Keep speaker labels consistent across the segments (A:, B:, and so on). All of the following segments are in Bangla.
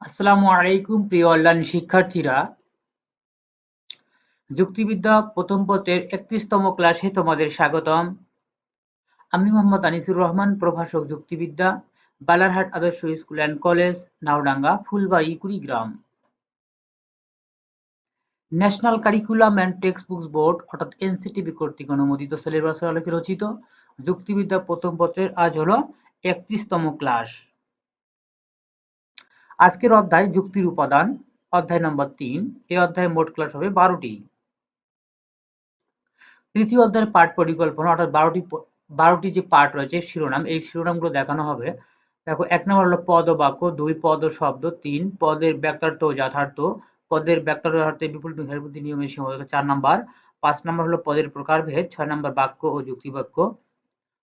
A: আসসালামু আলাইকুম প্রিয় অনলাইন শিক্ষার্থীরা। যুক্তিবিদ্যা প্রথম পত্রের ৩১তম ক্লাসে তোমাদের স্বাগতম। আমি মোহাম্মদ আনিসুর রহমান, প্রভাষক যুক্তিবিদ্যা, বালারহাট আদর্শ school and college, Naodanga, Phulbari, Kurigram. National curriculum and text books board অর্থাৎ এনসিটিবি কর্তৃক অনুমোদিত সিলেবাসের আলোকে রচিত যুক্তিবিদ্যা প্রথম পত্রের আজ হলো ৩১তম ক্লাস। আজকের অধ্যায় যুক্তির উপাদান, অধ্যায় নম্বর ৩। এই অধ্যায়ে মোট ক্লাস হবে ১২টি। তৃতীয় অধ্যায়ের পাঠ পরিকল্পনা অর্থাৎ ১২টি যে পাঠ রয়েছে শিরোনাম, এই শিরোনামগুলো দেখানো হবে। দেখো, ১ নম্বর হলো পদ ও বাক্য, ২ পদ ও শব্দ, ৩ পদের ব্যাক্তার্থ ও যথার্থ, পদের ব্যাক্তার্থ ও যথার্থের বিপুল হেরবুদ্ধি নিয়মের সীমাবদ্ধতা ৪ নম্বর, ৫ নম্বর হলো পদের প্রকারভেদ, ৬ নম্বর বাক্য ও যুক্তিবাক্য,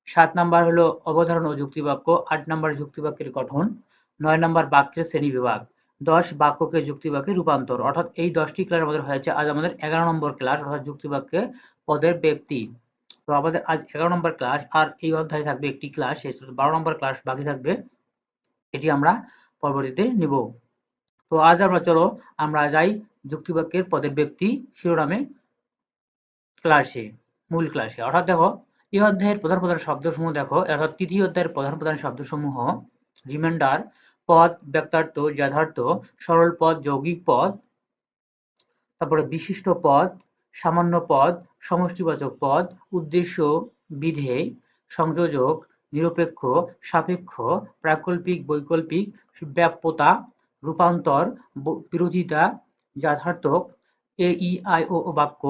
A: ৭ নম্বর হলো অবধারণ ও যুক্তিবাক্য, ৮ নম্বর যুক্তিবাক্যের গঠন, ৯ নম্বর বাক্যের শ্রেণীবিভাগ, ১০ বাক্যকে যুক্তিবাক্যে রূপান্তর। অর্থাৎ এই ১০টি ক্লাস আমাদের হয়েছে। আজ আমাদের ১১ নম্বর ক্লাস অর্থাৎ যুক্তিবাক্যে পদের ব্যক্তি। তো আমাদের আজ ১১ নম্বর ক্লাস, আর এই অধ্যায়ে থাকবে একটি ক্লাস, শেষ ১২ নম্বর ক্লাস বাকি থাকবে, এটি আমরা পরবর্তীতে নিব। তো আজ চলো আমরা যাই যুক্তিবাক্যের পদের ব্যক্তি শিরোনামে ক্লাসে, মূল ক্লাসে। অর্থাৎ দেখো, এই অধ্যায়ের প্রধান প্রধান শব্দসমূহ দেখো, অর্থাৎ তৃতীয় অধ্যায়ের প্রধান প্রধান শব্দসমূহ: রিমাইন্ডার, পদ, ব্যক্তার্থ, যথার্থ, সরল পদ, যৌগিক পদ, তারপরে বিশিষ্ট পদ, সামান্য পদ, সমষ্টিবাচক পদ, উদ্দেশ্য, বিধেয়, সংযোজক, নিরপেক্ষ, সাপেক্ষ, প্রাকল্পিক, বৈকল্পিক, ব্যাপ্যতা, রূপান্তর, বিরোধিতা, যথার্থক, এ ই আই ও বাক্য,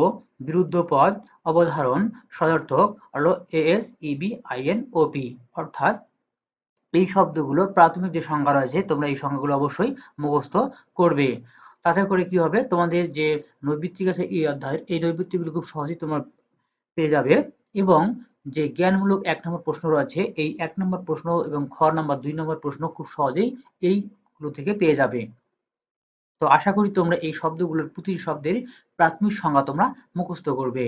A: বিরুদ্ধ পদ, অবধারণ, সদর্থক হলো এএস ইবি আইএন ওপি। অর্থাৎ এই শব্দগুলোর প্রাথমিক যে সংজ্ঞা রয়েছে, তোমরা এই সংজ্ঞাগুলো অবশ্যই মুখস্থ করবে। তাতে করে কি হবে, তোমাদের যে নৈবিত্তিক আছে এই অধ্যায়ের, এই নৈবিত্তিকগুলো খুব সহজেই তোমরা পেয়ে যাবে। এবং যে জ্ঞানমূলক ১ নম্বর প্রশ্ন রয়েছে, এই ১ নম্বর প্রশ্ন এবং খ নম্বর ২ নম্বর প্রশ্ন খুব সহজেই এইগুলো থেকে পেয়ে যাবে। তো আশা করি তোমরা এই শব্দগুলোর প্রতিটি শব্দের প্রাথমিক সংজ্ঞা তোমরা মুখস্থ করবে।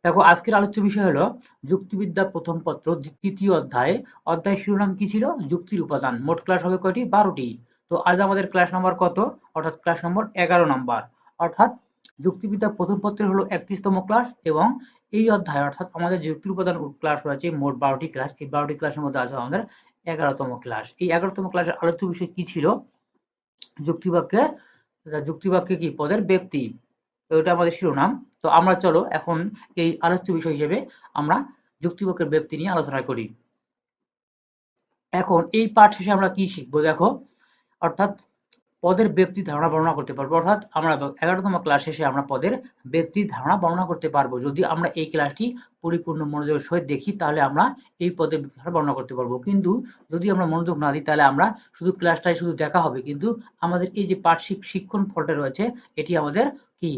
A: দেখো, আজকের আলোচ্য বিষয় হলো যুক্তিবিদ্যা প্রথম পত্র তৃতীয় অধ্যায়। অধ্যায় শিরোনাম কি ছিল? যুক্তির উপাদান। মোট ক্লাস হবে কয়টি? ১২টি। তো আজ আমাদের ক্লাস নম্বর কত? অর্থাৎ ক্লাস নম্বর ১১ নম্বর। অর্থাৎ যুক্তিবিদ্যা প্রথম পত্রের হলো ৩১তম ক্লাস, এবং এই অধ্যায় অর্থাৎ আমাদের যুক্তির উপাদান ক্লাস রয়েছে মোট ১২টি ক্লাস। এই ১২টি ক্লাসের মধ্যে আছে আমাদের ১১তম ক্লাস। এই ১১তম ক্লাসের আলোচ্য বিষয় কি ছিল? যুক্তিবাক্যে কি পদের ব্যক্তি, ওটা আমাদের শিরোনাম। তো আমরা চলো এখন এই আলোচ্য বিষয় হিসেবে আমরা যুক্তিবাক্যের ব্যক্তি নিয়ে আলোচনা করি। এখন এই পাঠ শেষে আমরা কি শিখবো দেখো, অর্থাৎ পদের ব্যক্তি ধারণা বর্ণনা করতে পারবো। অর্থাৎ আমরা ১১তম ক্লাস শেষে আমরা পদের ব্যক্তির ধারণা বর্ণনা করতে পারবো। যদি আমরা এই ক্লাসটি পরিপূর্ণ মনোযোগের সহিত দেখি, তাহলে আমরা এই পদের ব্যক্তি ধারণা বর্ণনা করতে পারবো। কিন্তু যদি আমরা মনোযোগ না দিই, তাহলে আমরা শুধু ক্লাসটাই শুধু দেখা হবে, কিন্তু আমাদের এই যে পার্শ্বিক শিক্ষণ ফলটা রয়েছে, এটি আমাদের কি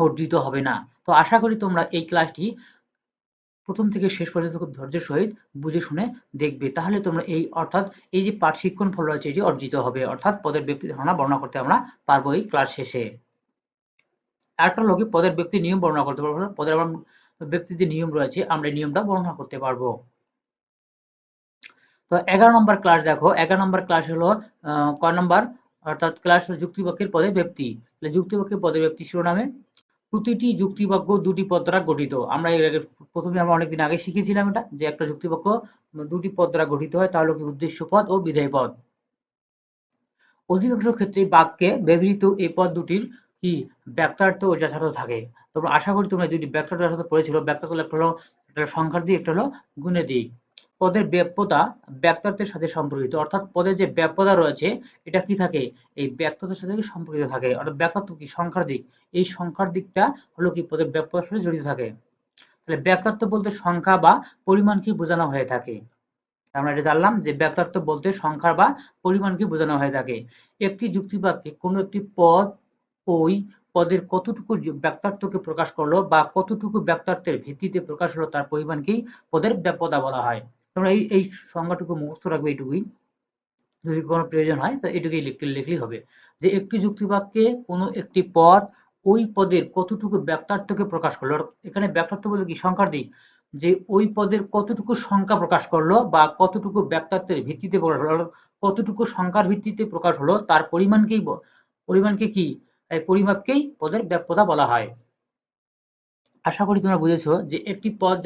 A: অর্জিত হবে না। তো আশা করি তোমরা এই ক্লাসটি প্রথম থেকে শেষ পর্যন্ত খুব ধৈর্যের সহিত বুঝে শুনে দেখবে, তাহলে তোমরা অর্থাৎ এই যে পাঠ শিক্ষণ ফল রয়েছে, এটি অর্জিত হবে। অর্থাৎ পদের ব্যক্তি ধারণা বর্ণনা করতে আমরা পারবো এই ক্লাস শেষে। আরেকটা হলো কি, পদের ব্যক্তির নিয়ম বর্ণনা করতে পারবো। পদের আবার ব্যক্তির যে নিয়ম রয়েছে, আমরা এই নিয়মটা বর্ণনা করতে পারবো। তো ১১ নম্বর ক্লাস দেখো, ১১ নম্বর ক্লাস হলো কয় নম্বর? অর্থাৎ ক্লাস হলো যুক্তিবাক্যের পদের ব্যক্তি। তাহলে যুক্তিবাক্যের পদের ব্যক্তি শিরোনামে প্রতিটি যুক্তিবাক্য দুটি পদ দ্বারা গঠিত। আমরা এর আগে প্রথমে আমরা অনেকদিন আগে শিখেছিলাম এটা, যে একটা যুক্তিবাক্য দুটি পদ দ্বারা গঠিত হয়, তাহলে কি উদ্দেশ্য পদ ও বিধেয় পদ। অধিকাংশ ক্ষেত্রে বাক্যে ব্যবহৃত এই পদ দুটির কি ব্যাক্তার্থ ও যথার্থ থাকে। তোমরা আশা করি তোমরা দুটি ব্যাক্তার্থ যথার্থ পড়েছিল। ব্যাক্তার্থ একটা হলো সংখ্যার দিক, একটা হলো গুণের দিক। পদের ব্যাপ্যতা ব্যাক্তার্থের সাথে সম্পর্কিত। অর্থাৎ পদের যে ব্যাপ্যতা রয়েছে, এটা কি থাকে? এই ব্যাক্তার্থের সাথে সম্পর্কিত থাকে। অর্থাৎ ব্যাক্তার্থ কি সংখ্যার দিক, এই সংখ্যার দিকটা হলো কি পদের ব্যাপ্যতার সাথে জড়িত থাকে। তাহলে ব্যাক্তার্থ বলতে সংখ্যা বা পরিমাণকে বোঝানো হয়ে থাকে। আমরা এটা জানলাম যে ব্যাক্তার্থ বলতে সংখ্যা বা পরিমাণকে বোঝানো হয়ে থাকে। একটি যুক্তিবাক্যে কোনো একটি পদ ওই পদের কতটুকু ব্যাক্তার্থকে প্রকাশ করলো বা কতটুকু ব্যাক্তার্থের ভিত্তিতে প্রকাশ হলো, তার পরিমাণকেই পদের ব্যাপ্যতা বলা হয়। তোমরা এই সংজ্ঞাটুকু মুখস্থ রাখবে, এইটুকুই। যদি কোনো প্রয়োজন হয় তো এটুকুই লিখলেই হবে, যে একটি যুক্তিবাক্যে কোনো একটি পদ ওই পদের কতটুকু ব্যাক্তার্থকে প্রকাশ করলো। এখানে ব্যাক্তার্থ বলতে কি সংখ্যার দিক, যে ওই পদের কতটুকু সংখ্যা প্রকাশ করলো বা কতটুকু ব্যক্তার্থের ভিত্তিতে প্রকাশ হলো, কতটুকু সংখ্যার ভিত্তিতে প্রকাশ হলো তার পরিমাণকে কি এই পরিমাপকেই পদের ব্যাপ্যতা বলা হয়। আশা করি তোমরা বুঝেছো যে একটি পদ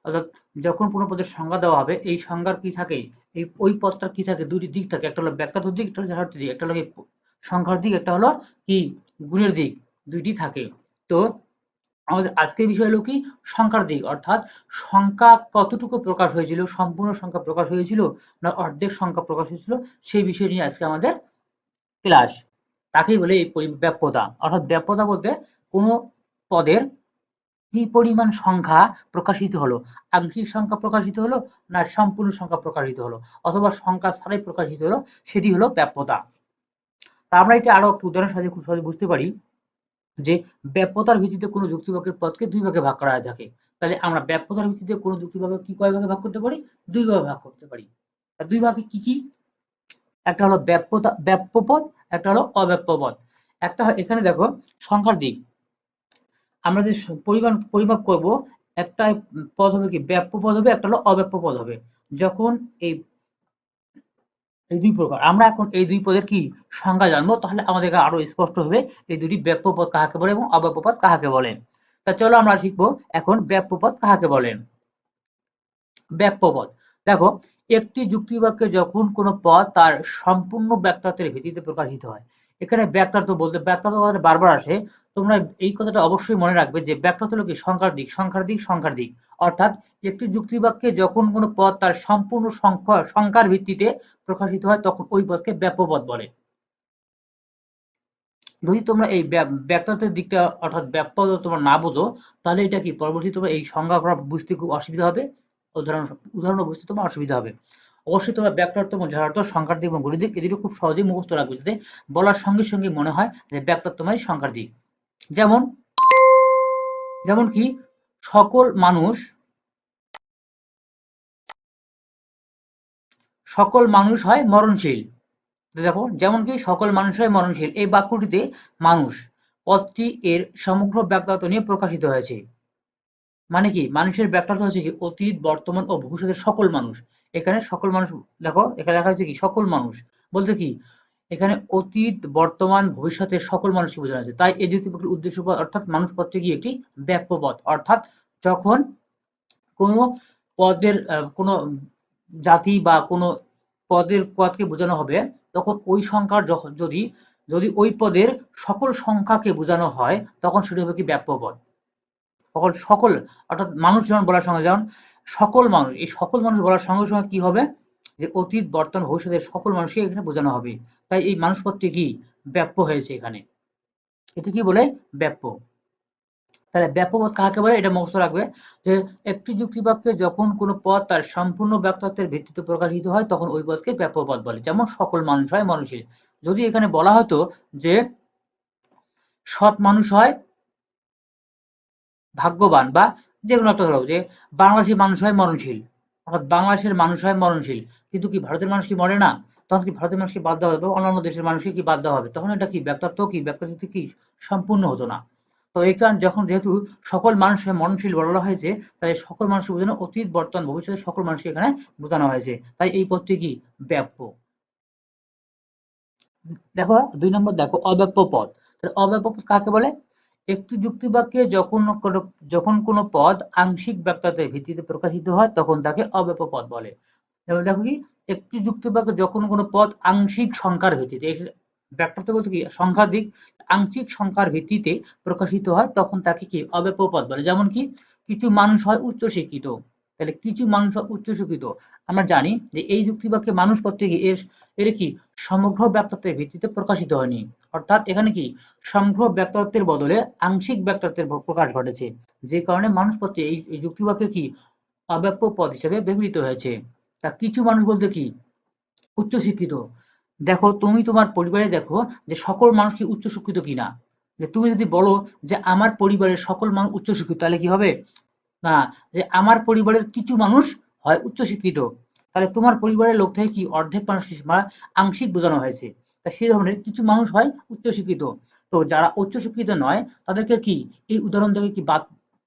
A: অর্থাৎ যখন কোনো পদের সংজ্ঞা দেওয়া হবে এই সংজ্ঞার কি থাকে, এই ওই পদটার কি থাকে, দুটি দিক থাকে, একটা হলো ব্যাখ্যাত দিক, একটা হলো যথার্থ দিক, একটা হলো সংখ্যার দিক, একটা হলো কি গুণের দিক, দুইটি থাকে। তো আমাদের আজকের বিষয় হলো কি সংখ্যার দিক, অর্থাৎ সংখ্যা কতটুকু প্রকাশ হয়েছিল, সম্পূর্ণ সংখ্যা প্রকাশ হয়েছিল না অর্ধেক সংখ্যা প্রকাশ হয়েছিল, সেই বিষয় নিয়ে আজকে আমাদের ক্লাস। তাকেই বলে এই ব্যাপ্যতা, অর্থাৎ ব্যাপ্যতা বলতে কোনো পদের কি পরিমাণ সংখ্যা প্রকাশিত হলো, আংশিক সংখ্যা প্রকাশিত হলো না সম্পূর্ণ সংখ্যা প্রকাশিত হলো অথবা সংখ্যা ছাড়াই প্রকাশিত হলো, সেটি হলো ব্যাপ্যতা। তা আমরা এটা আরো একটু উদাহরণের সাহায্যে খুব সহজে বুঝতে পারি যে ব্যাপ্যতার ভিত্তিতে কোনো যুক্তিবাক্যের পদকে দুই ভাগে ভাগ করা হয়ে থাকে। তাহলে আমরা ব্যাপ্যতার ভিত্তিতে কোনো যুক্তিবাক্য কি কয় ভাগে ভাগ করতে পারি, দুই ভাগে ভাগ করতে পারি। দুই ভাগে কি কি, একটা হলো ব্যাপ্য পদ, একটা হলো অব্যাপ্য পদ। একটা এখানে দেখো সংখ্যার দিক, আমরা যে পরিমাপ করব, একটা পদ হবে কি ব্যাপ্য পদ হবে, একটা হলো অব্যাপ্য পদ হবে। যখন এই এই দুই প্রকার আমরা এখন এই দুই পদের কি সংজ্ঞা জানবো, তাহলে আমাদেরকে আরো স্পষ্ট হবে এই দুটি ব্যাপ্য পদ কাহাকে বলে এবং অব্যাপ্য পদ কাহাকে বলে। তা চলো আমরা শিখবো এখন ব্যাপ্য পদ কাহাকে বলে। ব্যাপ্য পদ, দেখো একটি যুক্তিবাক্যে যখন কোনো পদ তার সম্পূর্ণ ব্যাখ্যার্থের ভিত্তিতে প্রকাশিত হয়। এখানে ব্যাখ্যার্থ বলতে ব্যাখ্যার্থ কথাটা বারবার আসে, তোমরা এই কথাটা অবশ্যই মনে রাখবে যে ব্যাখ্যার্থ হলো কি সংখ্যার দিক, সংখ্যার দিক, সংখ্যার দিক। অর্থাৎ একটি যুক্তিবাক্যে যখন কোনো পদ তার সম্পূর্ণ সংখ্যার ভিত্তিতে প্রকাশিত হয় তখন ওই পদকে ব্যাপ্য পদ বলে। যদি তোমরা এই ব্যাখ্যার্থের দিকটা অর্থাৎ ব্যাপ্য তোমরা না বোঝো, তাহলে এটা কি পরবর্তী তোমরা এই সংজ্ঞা করা বুঝতে খুব অসুবিধা হবে, উদাহরণ বুঝতে তোমার অসুবিধা হবে। অবশ্যই তোমরা ব্যাখ্যার্থ এবং যথার্থ, সংখ্যার দিক এবং গণিত দিক এই দুটো খুব সহজেই মুখস্থ রাখবে, যাতে বলার সঙ্গে সঙ্গে মনে হয় যে ব্যাখ্যার্থ মানে সংখ্যার দিক। যেমন যেমন কি সকল মানুষ হয় মরণশীল। দেখো যেমন কি সকল মানুষ হয় মরণশীল, এই বাক্যটিতে মানুষ পদটি এর সমগ্র ব্যাখ্যার্থ নিয়ে প্রকাশিত হয়েছে। মানে কি মানুষের ব্যাখ্যার্থ হচ্ছে কি অতীত, বর্তমান ও ভবিষ্যতের সকল মানুষ। এখানে সকল মানুষ, দেখো এখানে লেখা হয়েছে কি সকল মানুষ বলতে কি এখানে অতীত, বর্তমান, ভবিষ্যতের সকল মানুষকে বোঝানো হয়েছে। তাই এই যুক্তিবাক্যের উদ্দেশ্য পদ অর্থাৎ মানুষ পদটি কি একটি ব্যাপ্য পদ, অর্থাৎ যখন কোনো পদের কোনো জাতি বা কোনো পদকে বোঝানো হবে, তখন ওই সংখ্যার যদি যদি ওই পদের সকল সংখ্যাকে বোঝানো হয় তখন সেটি হবে কি ব্যাপ্য পদ। সকল অর্থাৎ মানুষ যেমন বলার সঙ্গে, যেমন সকল মানুষ, এই সকল মানুষ বলার সঙ্গে সঙ্গে কি হবে যে অতীত, বর্তমান, ভবিষ্যতের সকল মানুষকে এখানে বোঝানো হবে। তাই এই মানুষ পদটি কি ব্যাপ্য হয়েছে এখানে, এটি কি বলে ব্যাপ্য। তাহলে ব্যাপ্য পদ কাকে বলে এটা মুখস্থ রাখবে যে একটি যুক্তিবাক্যে যখন কোনো পদ তার সম্পূর্ণ ব্যাখ্যার্থের ভিত্তিতে প্রকাশিত হয় তখন ওই পদকে ব্যাপ্য পদ বলে। যেমন সকল মানুষ হয় মরণশীল, যদি এখানে বলা হতো যে সৎ মানুষ হয় ভাগ্যবান, বা যেকোনো একটা ধরো যে বাংলাদেশের মানুষ হয় মরণশীল, অর্থাৎ বাংলাদেশের মানুষ হয় মরণশীল, কিন্তু কি ভারতের মানুষ কি মরে না, তখন কি ভারতের মানুষকে বাদ দেওয়া হবে, অন্যান্য দেশের মানুষকে কি বাদ দেওয়া হবে, তখন এটা কি ব্যাখ্যার্থ কি সম্পূর্ণ হতো না। তো এই কারণ যখন যেহেতু সকল মানুষকে মরণশীল বলা হয়েছে, তাই সকল মানুষকে বোঝানো অতীত, বর্তমান, ভবিষ্যতের সকল মানুষকে এখানে বোঝানো হয়েছে, তাই এই পদটি কি ব্যাপ্য। দেখো ২ নম্বর দেখো অব্যাপ্য পদ। অব্যাপ্য পদ কাকে বলে? একটি যুক্তিবাক্যে যখন কোনো পদ আংশিক ব্যাখ্যার্থের ভিত্তিতে প্রকাশিত হয় তখন তাকে অব্যাপ্য পদ বলে। এবার দেখো কি একটি যুক্তিবাক্যে যখন কোনো পদ আংশিক সংখ্যার ভিত্তিতে, ব্যাখ্যার্থ বলতে কি সংখ্যার দিক, আংশিক সংখ্যার ভিত্তিতে প্রকাশিত হয় তখন তাকে কি অব্যাপ্য পদ বলে। যেমন কি কিছু মানুষ হয় উচ্চ শিক্ষিত, তাহলে কিছু মানুষ হয় উচ্চ শিক্ষিত, আমরা জানি যে এই যুক্তিবাক্যে মানুষ পদটি কি এর কি সমগ্র ব্যাখ্যার্থের ভিত্তিতে প্রকাশিত হয়নি, অর্থাৎ এখানে কি সমগ্র ব্যাখ্যার্থের বদলে আংশিক ব্যাখ্যার্থের প্রকাশ ঘটেছে, যে কারণে মানুষ পদটি এই যুক্তিবাক্যে কি অব্যাপ্য পদ হিসেবে ব্যবহৃত হয়েছে। তা কিছু মানুষ বলতে কি উচ্চশিক্ষিত। দেখো তুমি তোমার পরিবারে দেখো যে সকল মানুষ কি উচ্চশিক্ষিত কিনা, যে তুমি যদি বলো যে আমার পরিবারের সকল মানুষ উচ্চশিক্ষিত তাহলে কি হবে না, যে আমার পরিবারের কিছু মানুষ হয় উচ্চশিক্ষিত, তাহলে তোমার পরিবারের লোক থেকে কি অর্ধেক মানুষ বা আংশিক বোঝানো হয়েছে। তা সেই ধরনের কিছু মানুষ হয় উচ্চশিক্ষিত, তো যারা উচ্চশিক্ষিত নয় তাদেরকে কি এই উদাহরণ থেকে কি বাদ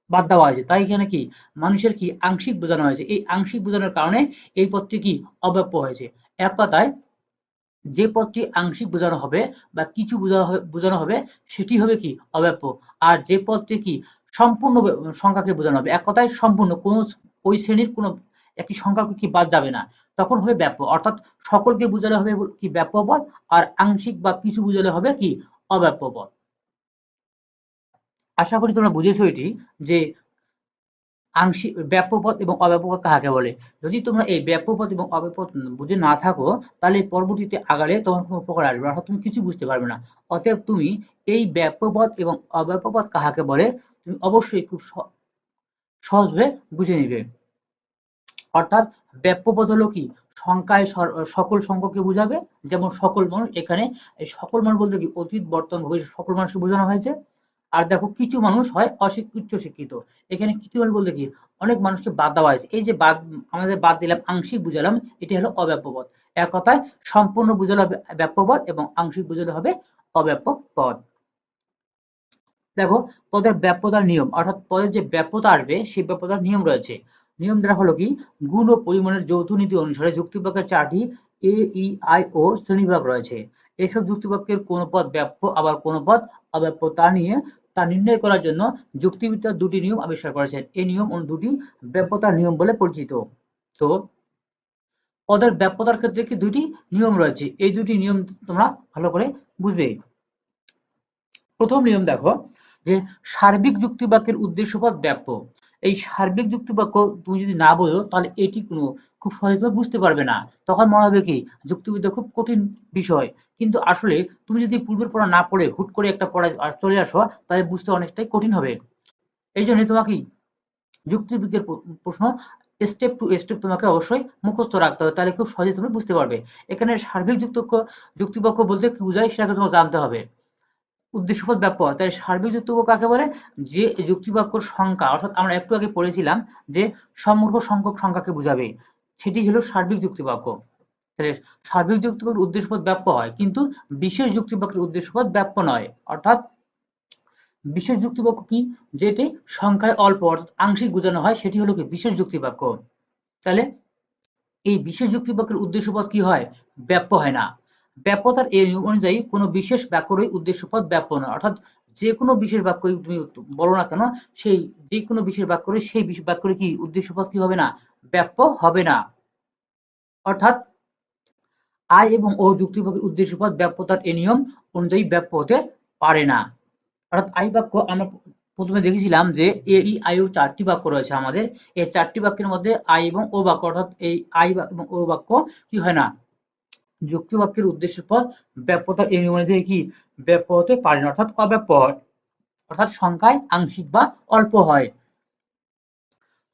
A: বাদ দেওয়া হয়েছে, তাই এখানে কি মানুষের কি আংশিক বোঝানো হয়েছে। এই আংশিক বোঝানোর কারণে এই পদটি কি অব্যপ্য হয়েছে। এক কথায় যে পদটি আংশিক বোঝানো হবে বা কিছু বোঝানো হবে সেটি হবে কি অব্যপ্য। আর যে পদটি কি সম্পূর্ণ সংখ্যাকে বোঝানো হবে, এক কথায় সম্পূর্ণ কোন ওই শ্রেণীর কোন একটি সংখ্যাকে কি বাদ যাবে না, তখন হবে ব্যাপ্য। অর্থাৎ সকলকে বোঝালে হবে কি ব্যাপ্য পদ, আর আংশিক বা কিছু বোঝালে হবে কি অব্যাপ্য পদ। আশা করি তোমরা বুঝেছো এটি, যে আংশিক ব্যাপ্য পদ এবং অব্যাপ্য পদ কাহাকে বলে। যদি তোমরা এই ব্যাপ্য পদ এবং অব্যাপ্য পদ বুঝে না থাকো, তাহলে পরবর্তীতে আগালে তোমার কোনো উপকার আসবে না, অর্থাৎ তুমি কিছু বুঝতে পারবে না। অতএব তুমি এই ব্যাপ্য পদ এবং অব্যাপ্য পদ কাহাকে বলে তুমি অবশ্যই খুব সহজভাবে বুঝে নিবে। অর্থাৎ ব্যাপ্য পদ হলো কি সংখ্যায় সকল সংখ্যাকে বোঝাবে, যেমন সকল মানুষ, এখানে এই সকল মানুষ বলতে কি অতীত বর্তমান ভবিষ্যৎ সকল মানুষকে বোঝানো হয়েছে। আর দেখো কিছু মানুষ হয় উচ্চ শিক্ষিত, এখানে কিছু মানুষ বলতে কি অনেক মানুষকে বাদ দেওয়া হয়েছে। এই যে বাদ আমাদের বাদ দিলাম, আংশিক বুঝালাম, এটি হলো অব্যাপ্য পদ। এক কথায় সম্পূর্ণ বুঝালে হবে ব্যাপ্য পদ এবং আংশিক বুঝালে হবে অব্যাপ্য পদ। দেখো পদের ব্যাপ্যতার নিয়ম, অর্থাৎ পদের যে ব্যাপ্যতা আসবে সেই ব্যাপ্যতার নিয়ম রয়েছে। নিয়ম দ্বারা হলো কি গুণ ও পরিমাণের যৌথ নীতি অনুসারে যুক্তিবাক্যের 4টি এ, ই, আই ও শ্রেণীবিভাগ রয়েছে। এসব যুক্তিবাক্যের কোন পদ ব্যাপ্য আবার কোন পদ অব্যাপ্য তা নির্ণয় করার জন্য যুক্তিবিদ্যা দুটি নিয়ম আবিষ্কার করেছেন। এই নিয়ম দুটি ব্যাপ্যতার নিয়ম বলে পরিচিত। তো পদের ব্যাপ্যতার ক্ষেত্রে কি দুটি নিয়ম রয়েছে, এই দুটি নিয়ম তোমরা ভালো করে বুঝবে। প্রথম নিয়ম দেখো, যে সার্বিক যুক্তিবাক্যের উদ্দেশ্যপদ ব্যাপ্য। এই সার্বিক যুক্তিবাক্য তুমি যদি না বোঝো তাহলে এটি কোনো খুব সহজভাবে বুঝতে পারবে না, তখন মনে হবে কি যুক্তিবিদ্যা খুব কঠিন বিষয়। কিন্তু আসলে তুমি যদি পূর্বের পড়া না পড়ে হুট করে একটা পড়ায় চলে আসো, তাহলে বুঝতে অনেকটাই কঠিন হবে। এই জন্য তোমাকে যুক্তিবিজ্ঞানের প্রশ্ন স্টেপ টু স্টেপ তোমাকে অবশ্যই মুখস্থ রাখতে হবে, তাহলে খুব সহজে তুমি বুঝতে পারবে। এখানে সার্বিক যুক্তিবাক্য বলতে কি বোঝায় সেটাকে তোমাকে জানতে হবে। উদ্দেশ্যপদ ব্যাপ্য, তাই সার্বিক যুক্তিবাক্য কাকে বলে, যে যুক্তিবাক্যর সংখ্যা, অর্থাৎ আমরা একটু আগে পড়েছিলাম যে সমগ্র সংখ্যক সংখ্যাকে বোঝাবে, সেটি হলো সার্বিক যুক্তিবাক্য। তাহলে সার্বিক যুক্তিবাক্যের উদ্দেশ্যপদ ব্যাপ্য হয়, কিন্তু বিশেষ যুক্তিবাক্যের উদ্দেশ্যপদ ব্যাপ্য নয়। অর্থাৎ বিশেষ যুক্তিবাক্য কি, যেটি সংখ্যায় অল্প অর্থাৎ আংশিক বোঝানো হয়, সেটি হলো কি বিশেষ যুক্তিবাক্য। তাহলে এই বিশেষ যুক্তিবাক্যের উদ্দেশ্যপদ কি হয়, ব্যাপ্য হয় না। ব্যাপ্যতার এই নিয়ম অনুযায়ী কোনো বিশেষ বাক্যেরই উদ্দেশ্যপদ ব্যাপ্য নয়। অর্থাৎ যে কোনো বিশেষ বাক্য তুমি বলো না কেন, সেই যে কোনো বিশেষ বাক্যের সেই বিশেষ বাক্যের কি উদ্দেশ্যপদ কি হবে না, ব্যাপ্য হবে না। অর্থাৎ আই এবং ও যুক্তিবাক্যের উদ্দেশ্যপদ ব্যাপ্যতার এই নিয়ম অনুযায়ী ব্যাপ্য হতে পারে না। অর্থাৎ আই বাক্য আমরা প্রথমে দেখেছিলাম যে এ, ই, আই, ও 4টি বাক্য রয়েছে আমাদের। এই 4টি বাক্যের মধ্যে আই এবং ও বাক্য, অর্থাৎ এই আই এবং ও বাক্য কি হয় না, যুক্তিবাক্যের উদ্দেশ্যপদ ব্যাপ্যতা এই নিয়ম অনুযায়ী কি ব্যাপ্য হতে পারে না, অর্থাৎ অব্যাপ্য হয়, অর্থাৎ সংখ্যায় আংশিক বা অল্প হয়।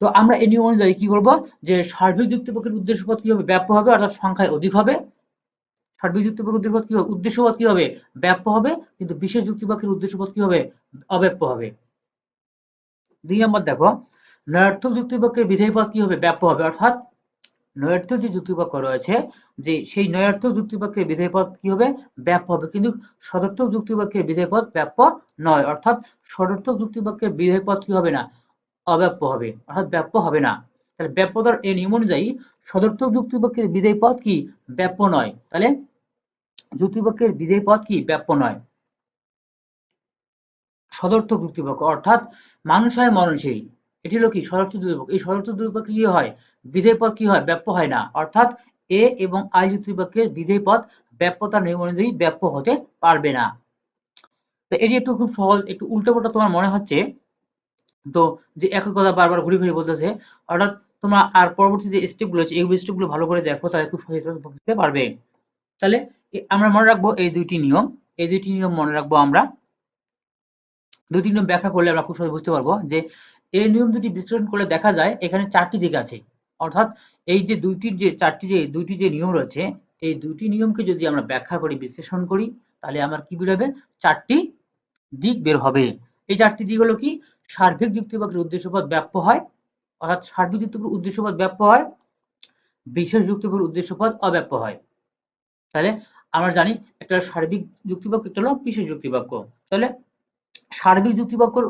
A: তো আমরা এই নিয়ম অনুযায়ী কি করব, যে সার্বিক যুক্তিবাক্যের উদ্দেশ্যপদ কি হবে, ব্যাপ্য হবে, অর্থাৎ সংখ্যায় অধিক হবে। সার্বিক যুক্তিবাক্যের উদ্দেশ্যপদ কি হবে, উদ্দেশ্যপদ কি হবে, ব্যাপ্য হবে, কিন্তু বিশেষ যুক্তিবাক্যের উদ্দেশ্যপদ কি হবে, অব্যাপ্য হবে। 2 নম্বর দেখো, নয়ার্থক যুক্তিবাক্যের বিধেয় পদ কি হবে, ব্যাপ্য হবে। অর্থাৎ নয়ার্থক যে যুক্তিবাক্য রয়েছে, যে সেই নয়ার্থক যুক্তিবাক্যের বিধেয় পদ কি হবে, ব্যাপ্য হবে, কিন্তু সদর্থক যুক্তিবাক্যের বিধেয় পদ ব্যাপ্য নয়। অর্থাৎ সদর্থক যুক্তিবাক্যের বিধেয় পদ কি হবে না, অব্যাপ্য হবে, অর্থাৎ ব্যাপ্য হবে না। তাহলে ব্যাপ্যতার এই নিয়ম অনুযায়ী সদর্থক যুক্তিবাক্যের বিধেয় পদ কি ব্যাপ্য নয়, তাহলে যুক্তিবাক্যের বিধেয় পদ কি ব্যাপ্য নয়। সদর্থক যুক্তিবাক্য অর্থাৎ মানুষ হয় মরণশীল, এটি হলো কি সদর্থক যুক্তিবাক্য। এই সদর্থক যুক্তিবাক্য কি হয়, বিধেয় পদ কি হয়, ব্যাপ্য হয় না। অর্থাৎ এ এবং আই যুক্তিবাক্যের বিধেয় পদ ব্যাপ্যতার নিয়ম অনুযায়ী ব্যাপ্য হতে পারবে না। তো এটি একটু খুব সহজ, একটু উল্টোপাল্টা তোমার মনে হচ্ছে, তো যে একই কথা বারবার ঘুরে ঘুরে বলতেছে। অর্থাৎ তোমরা আর পরবর্তী যে স্টেপগুলো আছে এই স্টেপগুলো ভালো করে দেখো, তাহলে খুব সহজভাবে বুঝতে পারবে। তাহলে আমরা মনে রাখবো এই দুইটি নিয়ম, এই দুইটি নিয়ম মনে রাখবো আমরা। দুটি নিয়ম ব্যাখ্যা করলে আমরা খুব সহজে বুঝতে পারবো যে এই নিয়ম দুটি বিশ্লেষণ করলে দেখা যায় এখানে 4টি দিক আছে। অর্থাৎ এই যে দুইটি যে নিয়ম রয়েছে, এই দুইটি নিয়মকে যদি আমরা ব্যাখ্যা করি, বিশ্লেষণ করি, তাহলে আমার কি বের হবে, 4টি দিক বের হবে। এই 4টি দিক হলো কি, সার্বিক যুক্তিবাক্যের উদ্দেশ্যপদ ব্যাপ্য হয়, অর্থাৎ সার্বিক যুক্তিবাক্যের উদ্দেশ্যপদ ব্যাপ্য হয়, বিশেষ যুক্তিবাক্যের উদ্দেশ্যপদ অব্যাপ্য হয়। তাহলে আমরা জানি একটা সার্বিক যুক্তিবাক্য, একটা হলো বিশেষ যুক্তিবাক্য। তাহলে সার্বিক যুক্তিবাক্যের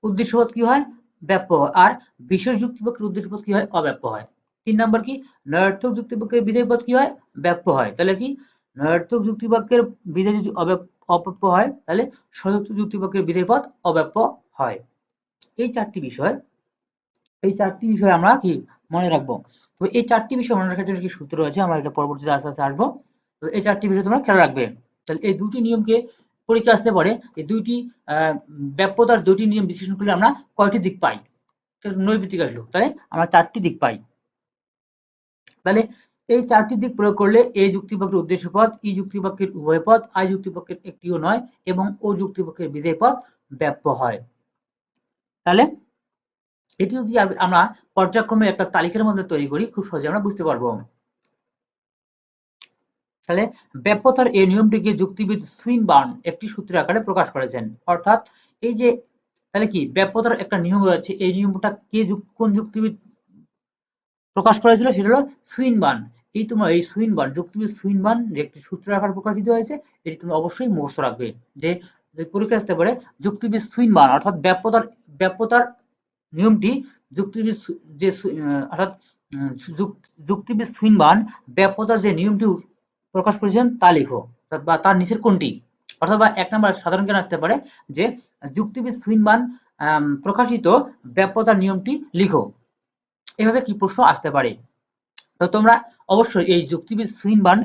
A: উদ্দেশ্যপদ কি হয়, ব্যাপ্য হয়, আর বিশেষ যুক্তিবাক্যের উদ্দেশ্য পদ কি হয়? অব্যাপ্য হয়। 3 নাম্বার কি? নয়ার্থক যুক্তিবাক্যের বিধেয় পদ কি হয়? ব্যাপ্য হয়। তাহলে কি নয়ার্থক যুক্তিবাক্যের বিধেয় যদি অব্যাপ্য হয়, তাহলে সদর্থক যুক্তিবাক্যের বিধেয় পদ অব্যাপ্য হয়। এই চারটি বিষয় আমরা কি মনে রাখবো। তো এই চারটি বিষয় মনে রাখার জন্য কি সূত্র আছে, আমরা এটা পরবর্তীতে আস্তে আস্তে আসবো। তো এই চারটি বিষয় তোমরা খেয়াল রাখবে। তাহলে এই দুটি নিয়মকে পরীক্ষা আসতে পারে, এই দুইটি ব্যাপ্যতার দুটি নিয়ম বিশ্লেষণ করলে আমরা কয়টি দিক পাই? নৈর্ব্যক্তিক আসলো, তাহলে আমরা চারটি দিক পাই। তাহলে এই চারটি দিক প্রয়োগ করলে এই যুক্তিবাক্যের উদ্দেশ্য পদ, ই যুক্তিবাক্যের উভয় পদ, আই যুক্তিবাক্যের একটিও নয় এবং ও যুক্তিবাক্যের বিধেয় পদ ব্যাপ্য হয়। তাহলে এটি যদি আমরা পর্যায়ক্রমে একটা তালিকার মধ্যে তৈরি করি, খুব সহজে আমরা বুঝতে পারবো। তাহলে ব্যাপ্যতার এই নিয়মটিকে যুক্তিবিদ সুইনবার্ন একটি সূত্রের আকারে প্রকাশ করেছেন। অর্থাৎ এই যে তাহলে কি ব্যাপ্যতার একটা নিয়ম রয়েছে, এই নিয়মটা কোন যুক্তিবিদ প্রকাশ করেছিল? সেটা হলো সুইনবার্ন। এই সুইনবার্ন, যুক্তিবিদ সুইনবার্ন একটি সূত্রের আকারে প্রকাশিত হয়েছে। এটি তুমি অবশ্যই মুখস্থ রাখবে, যে পরীক্ষা আসতে পারে যুক্তিবিদ সুইনবার্ন অর্থাৎ ব্যাপ্যতার নিয়মটি যুক্তিবিদ যে অর্থাৎ যুক্তিবিদ সুইনবার্ন ব্যাপ্যতার যে নিয়মটি প্রকাশ করেছেন তা লিখো, বা তার নিচের কোনটি। অথবা 1 নম্বর সাধারণ জ্ঞান আসতে পারে যে যুক্তিবিদ সুইনবার্ন প্রকাশিত ব্যাপ্যতার নিয়মটি লিখো। এভাবে কি প্রশ্ন আসতে পারে। তো তোমরা অবশ্যই এই যুক্তিবিদ সুইনবার্ন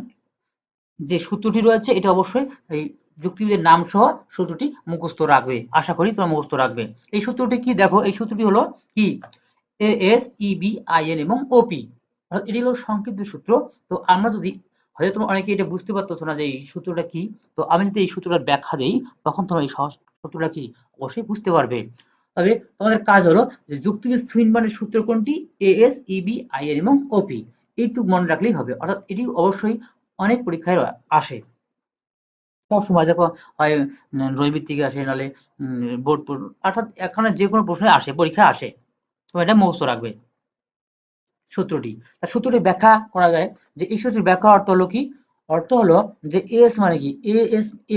A: যে সূত্রটি রয়েছে, এটা অবশ্যই এই যুক্তিবিদের নাম সহ সূত্রটি মুখস্থ রাখবে। আশা করি তোমরা মুখস্থ রাখবে। এই সূত্রটি কি? দেখো, এই সূত্রটি হলো কি ASEBIN এবং OP, এটি হলো সংক্ষিপ্ত সূত্র। তো আমরা যদি হয়তো তোমরা অনেকে এটা বুঝতে পারতেছো না যে এই সূত্রটা কি, তো আমি যদি এই সূত্রটার ব্যাখ্যা দেই তখন তোমরা এই সূত্রটা কি অবশ্যই বুঝতে পারবে। তবে তোমাদের কাজ হলো যে যুক্তিবিদ সুইনবার্নের সূত্র কোনটি, ASEBIN এবং OP, এইটুকু মনে রাখলেই হবে। অর্থাৎ এটি অবশ্যই অনেক পরীক্ষায় আসে সবসময়, যখন হয় নৈর্ব্যক্তিকে আসে, নাহলে বোর্ড, অর্থাৎ এখানে যে কোনো প্রশ্নে আসে, পরীক্ষায় আসে। তো এটা মুখস্থ রাখবে সূত্রটি। তার সূত্রটি ব্যাখ্যা করা যায় যে এই সূত্রের ব্যাখ্যা অর্থ হলো কি? অর্থ হলো যে এস মানে কি,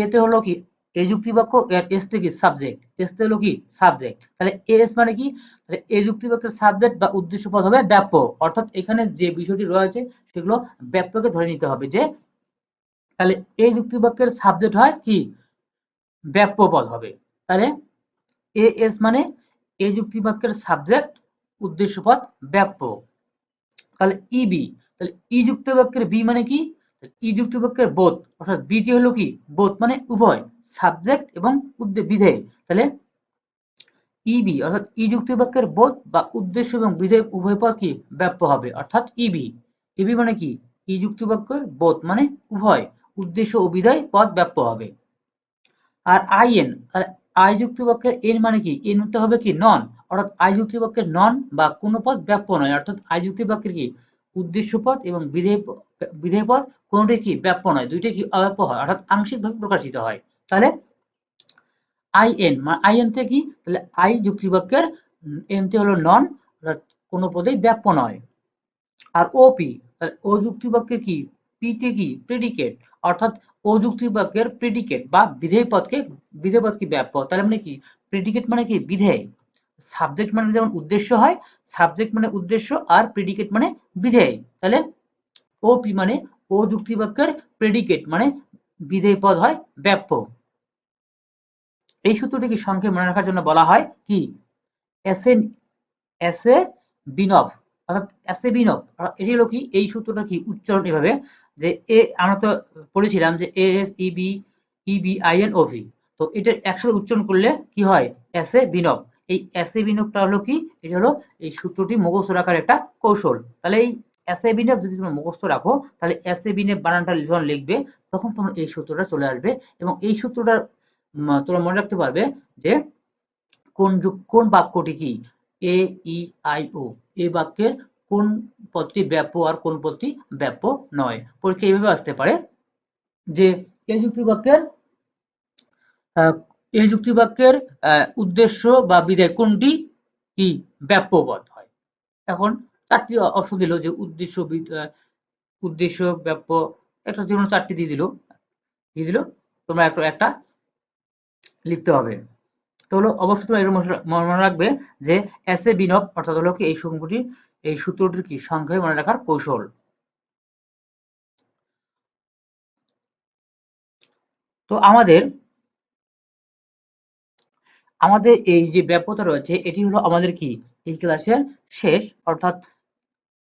A: এতে হলো কি এই যুক্তিবাক্য, এর এস তে কি সাবজেক্ট, এস তে হলো কি সাবজেক্ট। তাহলে এস মানে কি? তাহলে এই যুক্তিবাক্যের সাবজেক্ট বা উদ্দেশ্য পদ হবে ব্যাপ্য। অর্থাৎ এখানে যে বিষয়টি রয়েছে সেগুলো ব্যাপ্যকে ধরে নিতে হবে, যে তাহলে এই যুক্তিবাক্যের সাবজেক্ট হয় কি ব্যাপ্য পদ হবে। তাহলে এস মানে এই যুক্তিবাক্যের সাবজেক্ট, উদ্দেশ্য পদ ব্যাপ্য। তাহলে ইবি, তাহলে ই যুক্তিবাক্যের বি মানে কি? ই যুক্তিবাক্যের বোধ, অর্থাৎ বিটি হলো কি বোধ মানে উভয়, সাবজেক্ট এবং বিধেয়। তাহলে ইবি অর্থাৎ ই যুক্তিবাক্যের বোধ বা উদ্দেশ্য এবং বিধেয় উভয় পদ কি ব্যাপ্য হবে, অর্থাৎ ইবি। ইবি মানে কি? ই যুক্তিবাক্যের বোধ মানে উভয়, উদ্দেশ্য ও বিধেয় পদ ব্যাপ্য হবে। আর আইএন, আই যুক্তিবাক্যের এন মানে কি? এন হতে হবে কি নন, অর্থাৎ আই যুক্তিবাক্যের নন বা কোনো পদ ব্যাপ্য নয়। অর্থাৎ আই যুক্তিবাক্যের কি উদ্দেশ্য পদ এবং বিধেয় পদ কোনোটাই কি ব্যাপ্য নয়, দুইটাই কি অব্যাপ্য হয়, অর্থাৎ আংশিকভাবে প্রকাশিত হয়। তাহলে আইএন মানে আইএন তে কি? তাহলে আই যুক্তিবাক্যের এন তে হলো নন, অর্থাৎ কোনো পদেই ব্যাপ্য নয়। আর ওপি, তাহলে ও যুক্তিবাক্যের কি পি তে কি প্রেডিকেট, অর্থাৎ ও যুক্তিবাক্যের প্রেডিকেট বা বিধেয় পদ কি ব্যাপ্য। তাহলে মানে কি প্রেডিকেট মানে কি বিধেয়, সাবজেক্ট মানে যেমন উদ্দেশ্য হয়, সাবজেক্ট মানে উদ্দেশ্য, আর প্রেডিকেট মানে বিধেয়। তাহলে ওপি মানে ও যুক্তিবাক্যের প্রেডিকেট মানে বিধেয় পদ হয় ব্যাপ্য। এই সূত্রটিকে সংক্ষেপে মনে রাখার জন্য বলা হয় কি এসে বিনভ, অর্থাৎ এসে বিনভ। এটি হলো কি এই সূত্রটা কি উচ্চারণ এভাবে, যে আমরা তো পড়েছিলাম যে ASEBINOV, তো এটার একসাথে উচ্চারণ করলে কি হয় এসে বিনভ। এই এসে বিনভটা হলো কি? এটা হলো এই সূত্রটি মুখস্থ রাখার একটা কৌশল। তাহলে এই এসে বিনভ যদি তোমরা মুখস্থ রাখো, তাহলে এসে বিনভ বানানটা যখন লিখবে তখন তোমার এই সূত্রটা চলে আসবে, এবং এই সূত্রটা তোমরা মনে রাখতে পারবে যে কোন বাক্যটি কি এ ই আই ও, এই বাক্যের কোন পদটি ব্যাপ্য আর কোন পদটি ব্যাপ্য নয়। পরীক্ষা এইভাবে আসতে পারে যে এই যুক্তিবাক্যের উদ্দেশ্য বা বিধেয় কোনটি কি ব্যাপ্য পদ হয়। এখন চারটি অপশন দিল, যে উদ্দেশ্য ব্যাপ্য, একটা যে কোনো চারটি দিয়ে দিল, তোমরা একটা লিখতে হবে। তো হলো অবশ্যই তোমরা এটা মনে রাখবে যে এস এ বিনব অর্থাৎ হলো কি এই সূত্রটির কি সংখ্যায় মনে রাখার কৌশল। তো আমাদের এই যে ব্যাপ্যতা রয়েছে এটি হলো আমাদের কি এই ক্লাসের শেষ, অর্থাৎ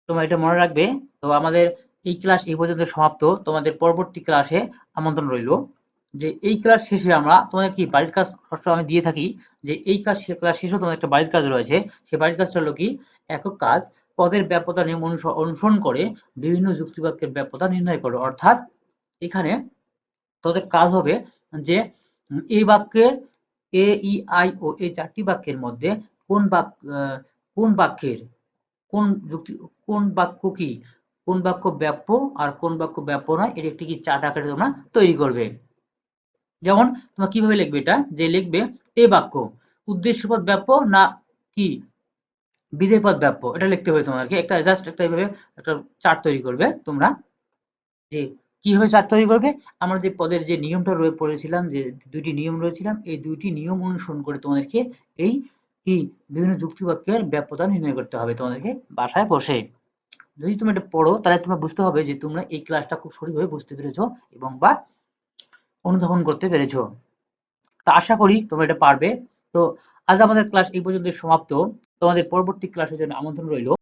A: তোমরা এটা মনে রাখবে। তো আমাদের এই ক্লাস এই পর্যন্ত সমাপ্ত। তোমাদের পরবর্তী ক্লাসে আমন্ত্রণ রইল। যে এই ক্লাস শেষে আমরা তোমাদের কি বাড়ির কাজ সবসময় আমি দিয়ে থাকি, যে এই ক্লাস শেষে তোমাদের একটা বাড়ির কাজ রয়েছে। সেই বাড়ির কাজটা হলো কি একক কাজ, পদের ব্যাপ্যতা নিয়ম অনুসরণ করে বিভিন্ন যুক্তিবাক্যের ব্যাপ্যতা নির্ণয় করো। অর্থাৎ এখানে তোদের কাজ হবে যে এই বাক্যের এ ই আই ও এই 4টি বাক্যের মধ্যে কোন কোন বাক্যের কোন যুক্তি কোন বাক্য কি কোন বাক্য ব্যাপ্য আর কোন বাক্য ব্যাপ্য নয়, এর একটি কি চার্ট আকারে তোমরা তৈরি করবে। যেমন তোমরা কিভাবে লিখবে এটা, যে লিখবে এ বাক্য উদ্দেশ্যপদ ব্যাপ্য না কি বিধেয় পদ ব্যাপ্য, এটা লিখতে হবে তোমাদেরকে। একটা জাস্ট একটা এইভাবে একটা চার্ট তৈরি করবে তোমরা। যে কিভাবে চার্ট তৈরি করবে, আমরা যে পদের যে নিয়মটা পড়েছিলাম, যে দুইটি নিয়ম রয়েছিলাম, এই দুইটি নিয়ম অনুসরণ করে তোমাদেরকে এই কি বিভিন্ন যুক্তিবাক্যের ব্যাপ্যতা নির্ণয় করতে হবে তোমাদেরকে বাসায় বসে। যদি তুমি এটা পড়ো তাহলে তোমরা বুঝতে হবে যে তোমরা এই ক্লাসটা খুব সঠিকভাবে বুঝতে পেরেছো এবং বা অনুধাবন করতে পেরেছো। তা আশা করি তোমরা এটা পারবে। তো আজ আমাদের ক্লাস এই পর্যন্ত সমাপ্ত। তোমাদের পরবর্তী ক্লাসের জন্য আমন্ত্রণ রইল।